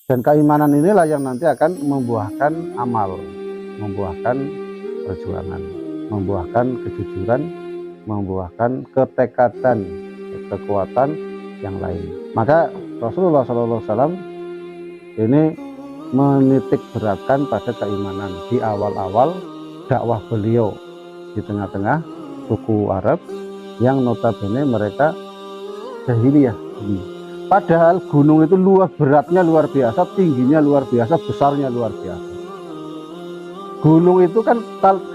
Dan keimanan inilah yang nanti akan membuahkan amal, membuahkan perjuangan, membuahkan kejujuran, membuahkan ketekatan, kekuatan yang lain. Maka Rasulullah SAW ini menitik beratkan pada keimanan di awal-awal dakwah beliau di tengah-tengah suku Arab yang notabene mereka jahiliyah. Padahal gunung itu beratnya luar biasa, tingginya luar biasa, besarnya luar biasa. Gunung itu kan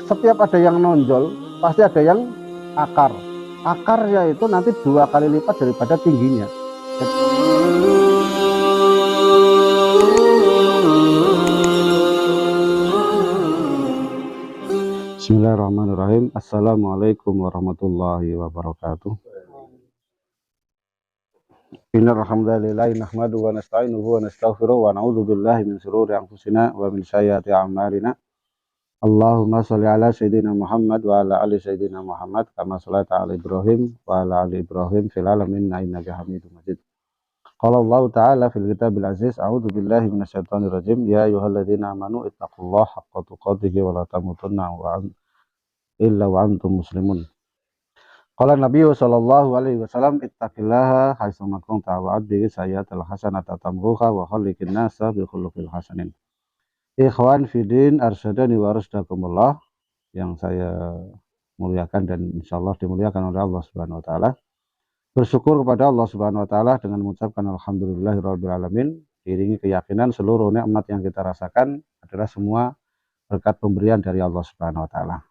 setiap ada yang nonjol, pasti ada yang akar. Akarnya itu nanti 2 kali lipat daripada tingginya. Bismillahirrahmanirrahim. Assalamualaikum warahmatullahi wabarakatuh. Innalhamdalillahi nahmaduhu wa nasta'inuhu wa nastaghfiruh wa na'udzu billahi min shururi anfusina wa min sayyiati a'malina. Allahumma sholli ala sayyidina Muhammad wa ala ali sayyidina Muhammad kama sholaita ala Ibrahim wa ala ali Ibrahim fil alamin innaka Hamidum Majid. Qala Allah ta'ala fil kitabil aziz, a'udzu billahi minasyaitonir rajim, ya ayyuhalladzina amanu ittaqullaha haqqa tuqatih wa la tamutunna illa wa antum muslimun. Qala Nabi sallallahu alaihi wasallam, ittaqillaha haitsu ma kunta wa'addi sayyatal hasanata tamruha wa khaliqin nasa bi khuluqil hasanin. Ikhwan fidin arsyadani wa arsyadakumullah, yang saya muliakan dan insyaallah dimuliakan oleh Allah Subhanahu wa taala. Bersyukur kepada Allah Subhanahu wa taala dengan mengucapkan alhamdulillahirabbil alamin, diiringi keyakinan seluruh nikmat yang kita rasakan adalah semua berkat pemberian dari Allah Subhanahu wa taala.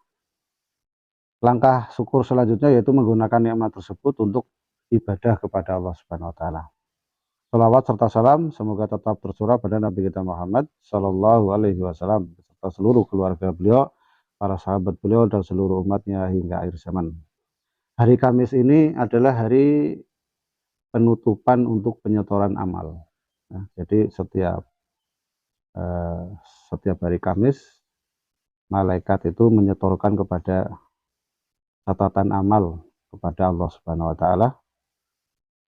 Langkah syukur selanjutnya yaitu menggunakan nikmat tersebut untuk ibadah kepada Allah Subhanahu wa taala. Shalawat serta salam semoga tetap tercurah pada Nabi kita Muhammad sallallahu alaihi wasallam beserta seluruh keluarga beliau, para sahabat beliau dan seluruh umatnya hingga akhir zaman. Hari Kamis ini adalah hari penutupan untuk penyetoran amal. Nah, jadi setiap hari Kamis malaikat itu menyetorkan kepada catatan amal kepada Allah Subhanahu wa taala.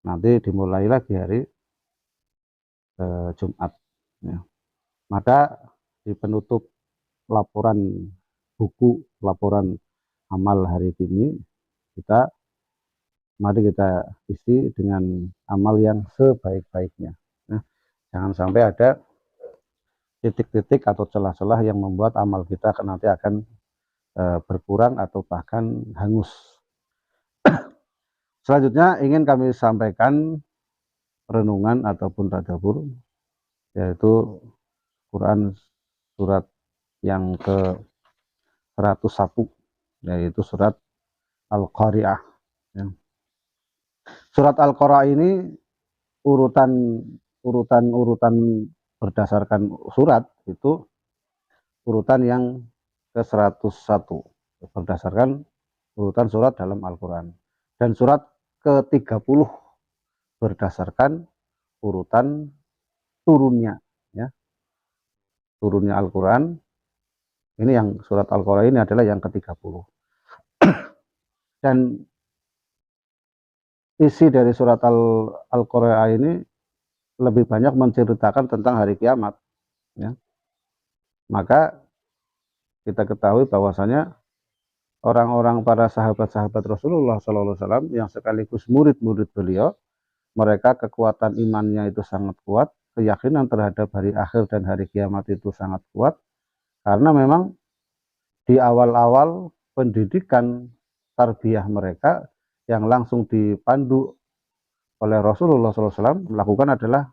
Nanti dimulai lagi hari Jumat ya. Maka di penutup laporan buku laporan amal hari ini mari kita isi dengan amal yang sebaik-baiknya. Nah, jangan sampai ada titik-titik atau celah-celah yang membuat amal kita nanti akan berkurang atau bahkan hangus. Selanjutnya ingin kami sampaikan renungan ataupun tadabbur, yaitu Quran surat yang ke-101, yaitu surat Al-Qari'ah. Surat Al-Qari'ah ini urutan berdasarkan surat itu urutan yang ke-101 berdasarkan urutan surat dalam Al-Quran, dan surat ke-30 berdasarkan urutan turunnya ya. Turunnya Al-Quran ini, yang surat Al-Quran ini adalah yang ke-30. Dan isi dari surat Al-Qari'ah ini lebih banyak menceritakan tentang hari kiamat ya. Maka kita ketahui bahwasanya orang-orang para sahabat-sahabat Rasulullah SAW yang sekaligus murid-murid beliau, mereka kekuatan imannya itu sangat kuat, keyakinan terhadap hari akhir dan hari kiamat itu sangat kuat, karena memang di awal-awal pendidikan tarbiyah mereka yang langsung dipandu oleh Rasulullah SAW melakukan adalah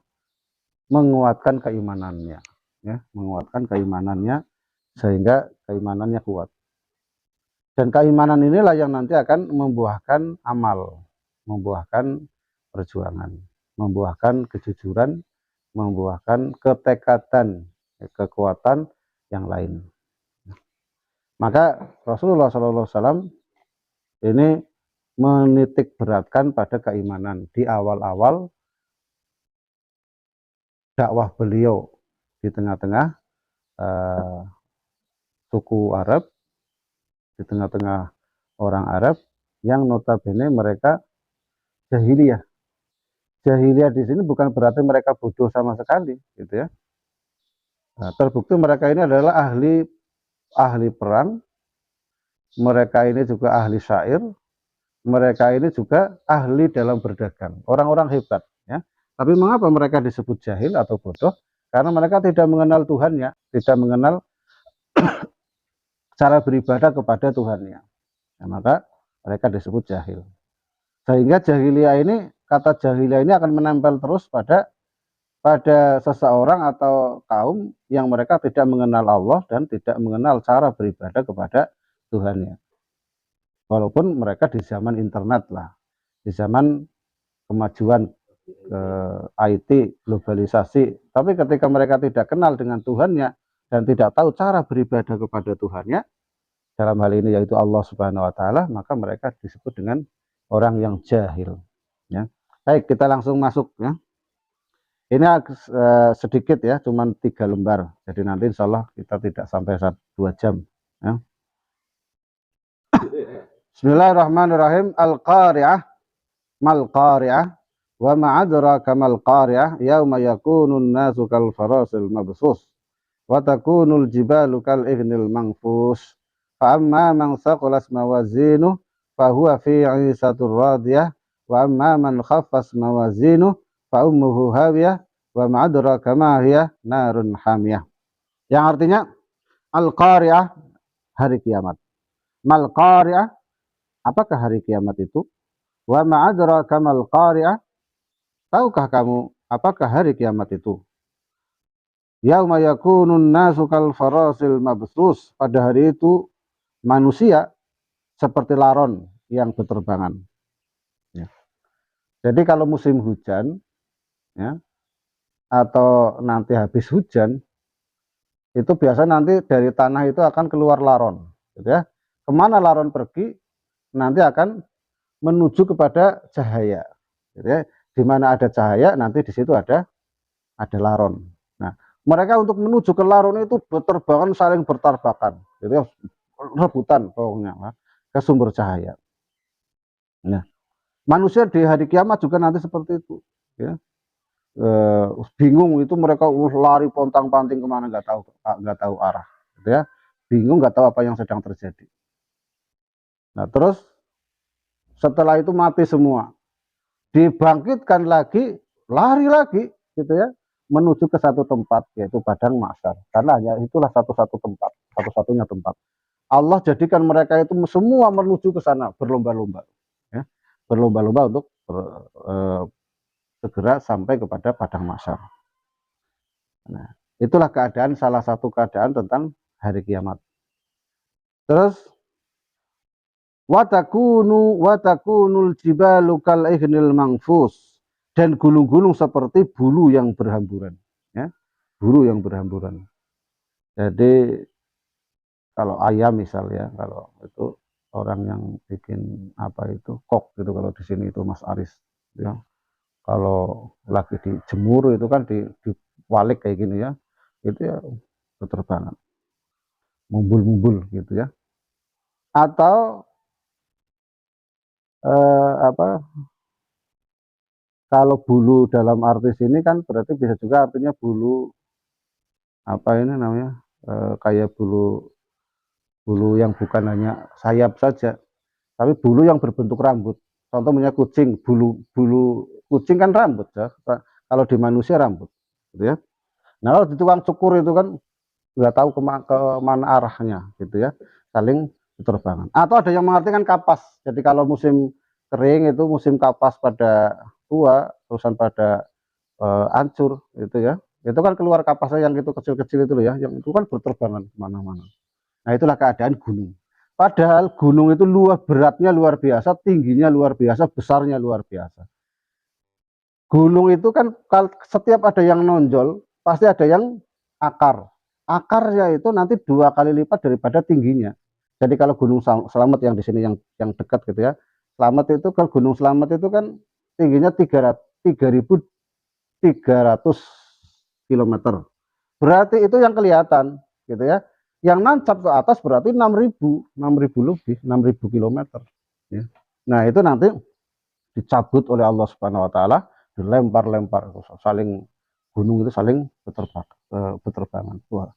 menguatkan keimanannya ya, menguatkan keimanannya sehingga keimanannya kuat. Dan keimanan inilah yang nanti akan membuahkan amal, membuahkan perjuangan, membuahkan kejujuran, membuahkan ketekatan, kekuatan yang lain. Maka Rasulullah SAW ini menitik beratkan pada keimanan di awal-awal dakwah beliau di tengah-tengah suku Arab, di tengah-tengah orang Arab yang notabene mereka jahiliyah. jahiliyah di sini bukan berarti mereka bodoh sama sekali, gitu ya. Nah, terbukti mereka ini adalah ahli perang, mereka ini juga ahli syair, mereka ini juga ahli dalam berdagang, orang-orang hebat, ya. Tapi mengapa mereka disebut jahil atau bodoh? Karena mereka tidak mengenal Tuhannya, tidak mengenal cara beribadah kepada Tuhannya. Nah, maka mereka disebut jahil. Sehingga jahiliyah ini, kata jahiliyah ini akan menempel terus pada seseorang atau kaum yang mereka tidak mengenal Allah dan tidak mengenal cara beribadah kepada Tuhannya. Walaupun mereka di zaman internet lah, di zaman kemajuan IT, globalisasi. Tapi ketika mereka tidak kenal dengan Tuhannya dan tidak tahu cara beribadah kepada Tuhannya, dalam hal ini yaitu Allah Subhanahu wa taala, maka mereka disebut dengan orang yang jahil, ya. Baik, kita langsung masuk, ya. Ini sedikit ya, cuma 3 lembar. Jadi nanti insya Allah kita tidak sampai 2 jam, ya. Bismillahirrahmanirrahim. Al-Qari'ah, mal Qari'ah, wa ma'adraka mal Qari'ah, yauma yakunun nasu kal farasil mabsus, wa takunul jibalu kal ighnil manfus, fa amma man thaqulas mawazinu fa huwa fi 'ishatir radiyah, wa amma man khaffas mawazinu fa ummuhu hawiyah, wa ma'adraka ma hiya narun hamiyah. Yang artinya al-Qari'ah, hari kiamat. Mal Qari'ah, apakah hari kiamat itu? Wa ma'adraka mal Qari'ah, tahukah kamu apakah hari kiamat itu? Yauma yakunun nasu kal farasil mabsus, pada hari itu manusia seperti laron yang berterbangan, ya. Jadi kalau musim hujan, ya, atau nanti habis hujan, itu biasa nanti dari tanah itu akan keluar laron, gitu ya. Kemana laron pergi? Nanti akan menuju kepada cahaya, gitu ya. Di mana ada cahaya, nanti di situ ada laron. Nah, mereka untuk menuju ke laron itu berterbangan, saling bertarbakan, gitu ya, rebutan pokoknya ke sumber cahaya. Nah, manusia di hari kiamat juga nanti seperti itu, ya. Bingung itu mereka lari pontang-panting kemana, nggak tahu arah, gitu ya. Bingung, nggak tahu apa yang sedang terjadi. Nah, terus setelah itu mati semua, dibangkitkan lagi, lari lagi, gitu ya, menuju ke satu tempat, yaitu padang mahsyar. Karena hanya itulah satu-satunya tempat. Allah jadikan mereka itu semua menuju ke sana, berlomba-lomba, ya, berlomba-lomba untuk segera sampai kepada padang mahsyar. Nah, itulah salah satu keadaan tentang hari kiamat. Terus watakunul jibalu kal ighnil manfus, dan gunung-gunung seperti bulu yang berhamburan, ya, bulu yang berhamburan. Jadi kalau ayam misalnya, kalau itu orang yang bikin apa itu kok gitu, kalau di sini itu Mas Aris, ya, kalau lagi dijemur itu kan diwalik kayak gini, ya, itu ya berterbangan, mumbul-mumbul gitu, ya. Atau kalau bulu dalam arti sini kan berarti bisa juga artinya bulu apa ini namanya, kayak bulu yang bukan hanya sayap saja, tapi bulu yang berbentuk rambut. Contohnya kucing, bulu kucing kan rambut, ya. Kalau di manusia rambut, gitu ya. Nah, kalau di tukang cukur itu kan nggak tahu kemana arahnya, gitu ya, saling berterbangan. Atau ada yang mengartikan kapas. Jadi kalau musim kering itu musim kapas pada tua, terusan pada hancur, gitu ya. Itu kan keluar kapasnya yang itu kecil-kecil itu loh, ya, yang itu kan berterbangan kemana-mana. Nah, itulah keadaan gunung. Padahal gunung itu beratnya luar biasa, tingginya luar biasa, besarnya luar biasa. Gunung itu kan setiap ada yang nonjol, pasti ada yang akar. Akarnya itu nanti 2 kali lipat daripada tingginya. Jadi kalau Gunung Slamet yang di sini yang dekat gitu ya, Slamet itu kan, Gunung Slamet itu kan tingginya 3.300 km. Berarti itu yang kelihatan, gitu ya. Yang nancap ke atas berarti 6.000 lebih, 6.000 km. Ya. Nah, itu nanti dicabut oleh Allah Subhanahu wa taala, dilempar-lempar, saling gunung itu saling berterbangan. Wah,